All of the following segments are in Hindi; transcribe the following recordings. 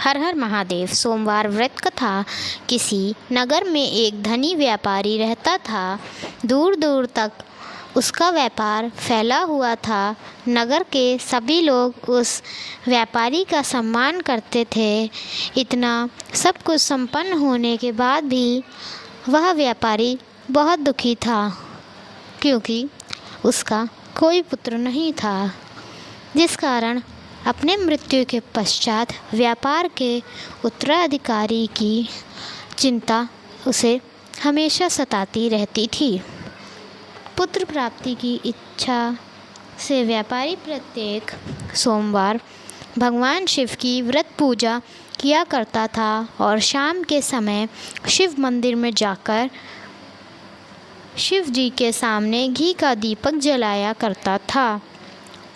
हर हर महादेव। सोमवार व्रत कथा। किसी नगर में एक धनी व्यापारी रहता था। दूर दूर तक उसका व्यापार फैला हुआ था। नगर के सभी लोग उस व्यापारी का सम्मान करते थे। इतना सब कुछ संपन्न होने के बाद भी वह व्यापारी बहुत दुखी था, क्योंकि उसका कोई पुत्र नहीं था, जिस कारण अपने मृत्यु के पश्चात व्यापार के उत्तराधिकारी की चिंता उसे हमेशा सताती रहती थी। पुत्र प्राप्ति की इच्छा से व्यापारी प्रत्येक सोमवार भगवान शिव की व्रत पूजा किया करता था और शाम के समय शिव मंदिर में जाकर शिव जी के सामने घी का दीपक जलाया करता था।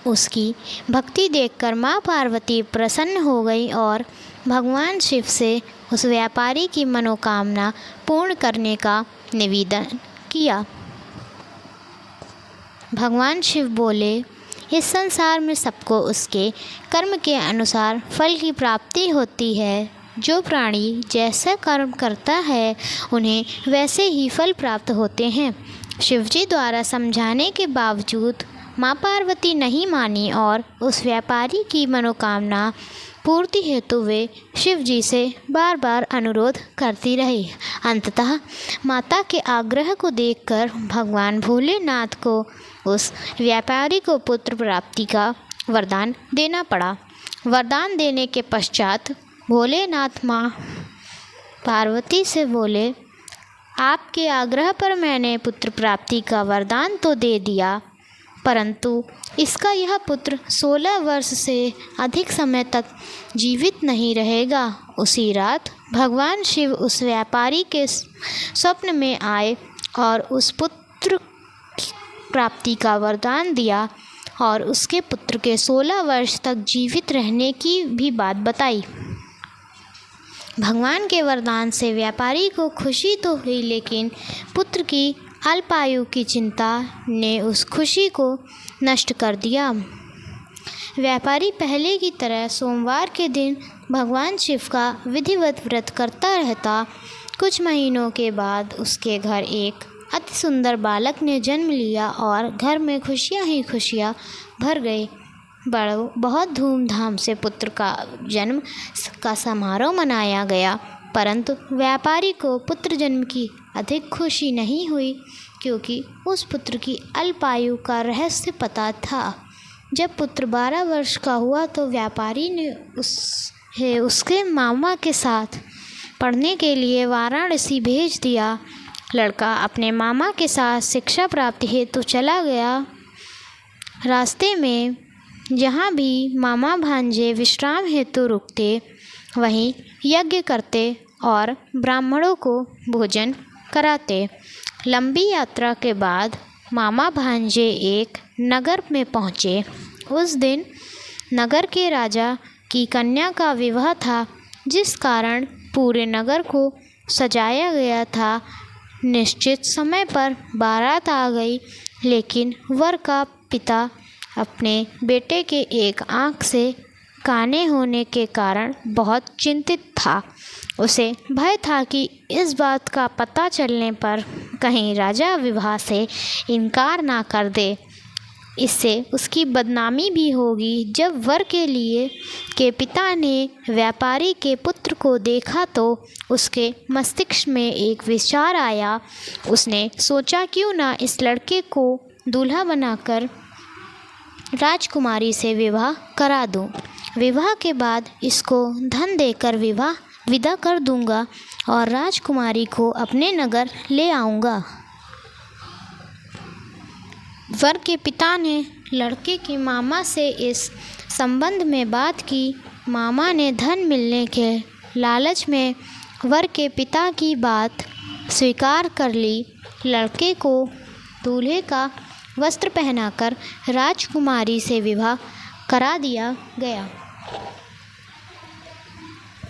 उसकी भक्ति देखकर माँ पार्वती प्रसन्न हो गई और भगवान शिव से उस व्यापारी की मनोकामना पूर्ण करने का निवेदन किया। भगवान शिव बोले, इस संसार में सबको उसके कर्म के अनुसार फल की प्राप्ति होती है। जो प्राणी जैसा कर्म करता है उन्हें वैसे ही फल प्राप्त होते हैं। शिवजी द्वारा समझाने के बावजूद माँ पार्वती नहीं मानी और उस व्यापारी की मनोकामना पूर्ति हेतु वे शिव जी से बार बार अनुरोध करती रही। अंततः माता के आग्रह को देखकर भगवान भोलेनाथ को उस व्यापारी को पुत्र प्राप्ति का वरदान देना पड़ा। वरदान देने के पश्चात भोलेनाथ माँ पार्वती से बोले, आपके आग्रह पर मैंने पुत्र प्राप्ति का वरदान तो दे दिया, परंतु इसका यह पुत्र 16 वर्ष से अधिक समय तक जीवित नहीं रहेगा। उसी रात भगवान शिव उस व्यापारी के स्वप्न में आए और उस पुत्र प्राप्ति का वरदान दिया और उसके पुत्र के 16 वर्ष तक जीवित रहने की भी बात बताई। भगवान के वरदान से व्यापारी को खुशी तो हुई, लेकिन पुत्र की अल्पायु की चिंता ने उस खुशी को नष्ट कर दिया। व्यापारी पहले की तरह सोमवार के दिन भगवान शिव का विधिवत व्रत करता रहता। कुछ महीनों के बाद उसके घर एक अति सुंदर बालक ने जन्म लिया और घर में खुशियां ही खुशियां भर गई। बहुत धूमधाम से पुत्र का जन्म का समारोह मनाया गया, परंतु व्यापारी को पुत्र जन्म की अधिक खुशी नहीं हुई, क्योंकि उस पुत्र की अल्पायु का रहस्य पता था। जब पुत्र 12 वर्ष का हुआ तो व्यापारी ने उसके मामा के साथ पढ़ने के लिए वाराणसी भेज दिया। लड़का अपने मामा के साथ शिक्षा प्राप्ति हेतु चला गया। रास्ते में जहाँ भी मामा भांजे विश्राम हेतु रुकते, वहीं यज्ञ करते और ब्राह्मणों को भोजन कराते। लंबी यात्रा के बाद मामा भांजे एक नगर में पहुँचे। उस दिन नगर के राजा की कन्या का विवाह था, जिस कारण पूरे नगर को सजाया गया था। निश्चित समय पर बारात आ गई, लेकिन वर का पिता अपने बेटे के एक आँख से काने होने के कारण बहुत चिंतित था। उसे भय था कि इस बात का पता चलने पर कहीं राजा विवाह से इनकार ना कर दे, इससे उसकी बदनामी भी होगी। जब वर के पिता ने व्यापारी के पुत्र को देखा तो उसके मस्तिष्क में एक विचार आया। उसने सोचा, क्यों ना इस लड़के को दूल्हा बनाकर राजकुमारी से विवाह करा दूं। विवाह के बाद इसको धन देकर विदा कर दूंगा और राजकुमारी को अपने नगर ले आऊँगा। वर के पिता ने लड़के के मामा से इस संबंध में बात की। मामा ने धन मिलने के लालच में वर के पिता की बात स्वीकार कर ली। लड़के को दूल्हे का वस्त्र पहनाकर राजकुमारी से विवाह करा दिया गया।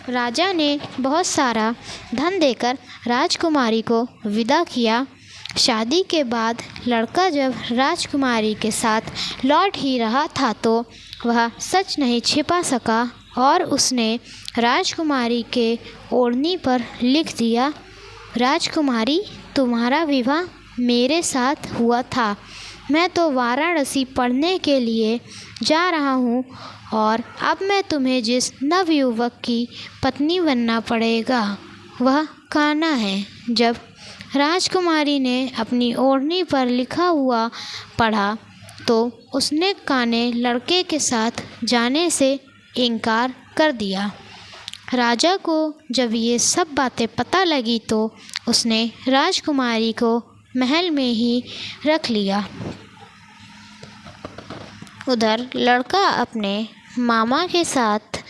राजा ने बहुत सारा धन देकर राजकुमारी को विदा किया। शादी के बाद लड़का जब राजकुमारी के साथ लौट ही रहा था तो वह सच नहीं छिपा सका और उसने राजकुमारी के ओढ़नी पर लिख दिया, राजकुमारी, तुम्हारा विवाह मेरे साथ हुआ था। मैं तो वाराणसी पढ़ने के लिए जा रहा हूँ और अब मैं तुम्हें जिस नवयुवक की पत्नी बनना पड़ेगा वह कान्हा है। जब राजकुमारी ने अपनी ओढ़नी पर लिखा हुआ पढ़ा तो उसने कान्हा लड़के के साथ जाने से इनकार कर दिया। राजा को जब ये सब बातें पता लगी तो उसने राजकुमारी को महल में ही रख लिया। उधर लड़का अपने मामा के साथ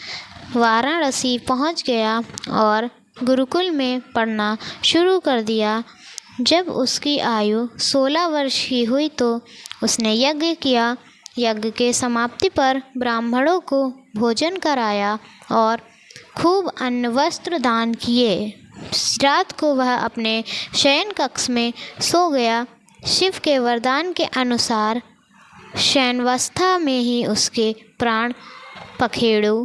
वाराणसी पहुंच गया और गुरुकुल में पढ़ना शुरू कर दिया। जब उसकी आयु 16 वर्ष की हुई तो उसने यज्ञ किया। यज्ञ के समाप्ति पर ब्राह्मणों को भोजन कराया और खूब अन्न वस्त्र दान किए। रात को वह अपने शयन कक्ष में सो गया। शिव के वरदान के अनुसार शयनावस्था में ही उसके प्राण पखेरु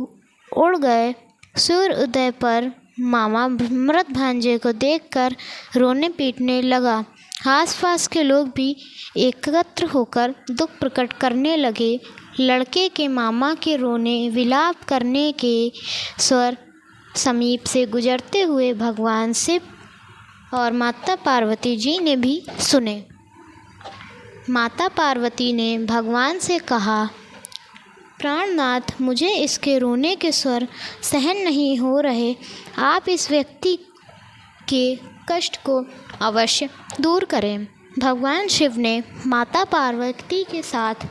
उड़ गए। सूर्य उदय पर मामा मृत भांजे को देखकर रोने पीटने लगा। आसपास के लोग भी एकत्र होकर दुख प्रकट करने लगे। लड़के के मामा के रोने विलाप करने के स्वर समीप से गुजरते हुए भगवान शिव और माता पार्वती जी ने भी सुने। माता पार्वती ने भगवान से कहा, प्राणनाथ, मुझे इसके रोने के स्वर सहन नहीं हो रहे। आप इस व्यक्ति के कष्ट को अवश्य दूर करें। भगवान शिव ने माता पार्वती के साथ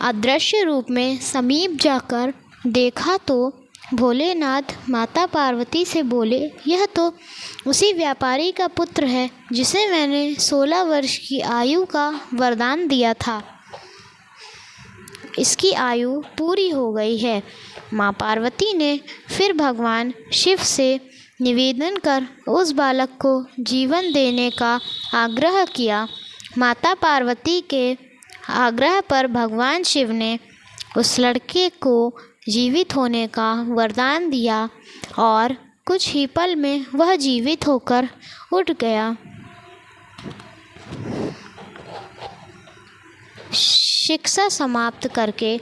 अदृश्य रूप में समीप जाकर देखा तो भोलेनाथ माता पार्वती से बोले, यह तो उसी व्यापारी का पुत्र है जिसे मैंने 16 वर्ष की आयु का वरदान दिया था। इसकी आयु पूरी हो गई है। माँ पार्वती ने फिर भगवान शिव से निवेदन कर उस बालक को जीवन देने का आग्रह किया। माता पार्वती के आग्रह पर भगवान शिव ने उस लड़के को जीवित होने का वरदान दिया और कुछ ही पल में वह जीवित होकर उठ गया। शिक्षा समाप्त करके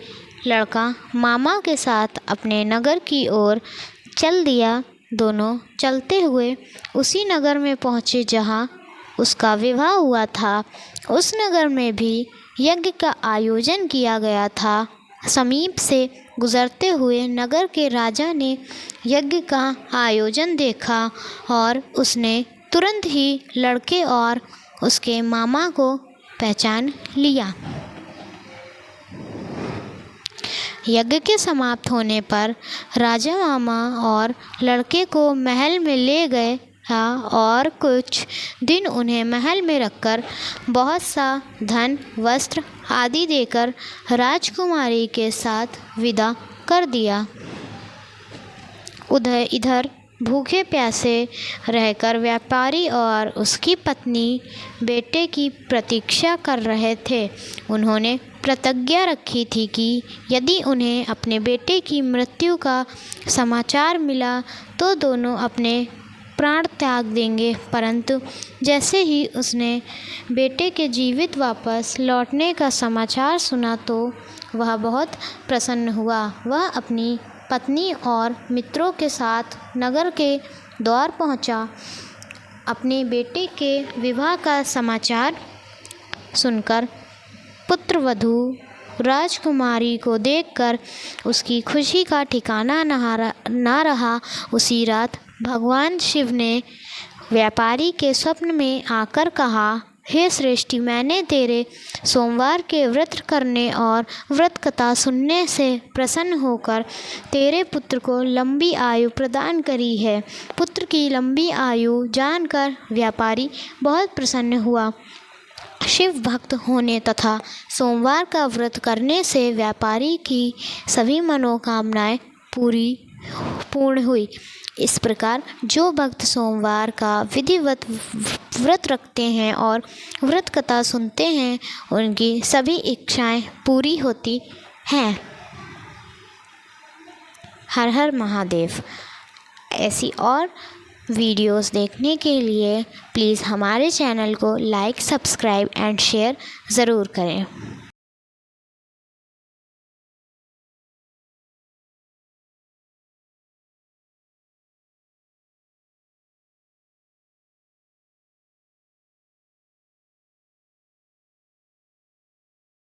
लड़का मामा के साथ अपने नगर की ओर चल दिया। दोनों चलते हुए उसी नगर में पहुँचे जहाँ उसका विवाह हुआ था। उस नगर में भी यज्ञ का आयोजन किया गया था। समीप से गुजरते हुए नगर के राजा ने यज्ञ का आयोजन देखा और उसने तुरंत ही लड़के और उसके मामा को पहचान लिया। यज्ञ के समाप्त होने पर राजा मामा और लड़के को महल में ले गए और कुछ दिन उन्हें महल में रखकर बहुत सा धन वस्त्र आदि देकर राजकुमारी के साथ विदा कर दिया। इधर भूखे प्यासे रहकर व्यापारी और उसकी पत्नी बेटे की प्रतीक्षा कर रहे थे। उन्होंने प्रतिज्ञा रखी थी कि यदि उन्हें अपने बेटे की मृत्यु का समाचार मिला तो दोनों अपने प्राण त्याग देंगे। परंतु जैसे ही उसने बेटे के जीवित वापस लौटने का समाचार सुना तो वह बहुत प्रसन्न हुआ। वह अपनी पत्नी और मित्रों के साथ नगर के द्वार पहुंचा। अपने बेटे के विवाह का समाचार सुनकर पुत्रवधू राजकुमारी को देखकर उसकी खुशी का ठिकाना ना रहा। उसी रात भगवान शिव ने व्यापारी के स्वप्न में आकर कहा, हे श्रेष्ठी, मैंने तेरे सोमवार के व्रत करने और व्रत कथा सुनने से प्रसन्न होकर तेरे पुत्र को लंबी आयु प्रदान करी है। पुत्र की लंबी आयु जानकर व्यापारी बहुत प्रसन्न हुआ। शिव भक्त होने तथा सोमवार का व्रत करने से व्यापारी की सभी मनोकामनाएं पूर्ण हुई। इस प्रकार जो भक्त सोमवार का विधिवत व्रत रखते हैं और व्रत कथा सुनते हैं उनकी सभी इच्छाएं पूरी होती हैं। हर हर महादेव। ऐसी और वीडियोस देखने के लिए प्लीज़ हमारे चैनल को लाइक, सब्सक्राइब एंड शेयर ज़रूर करें।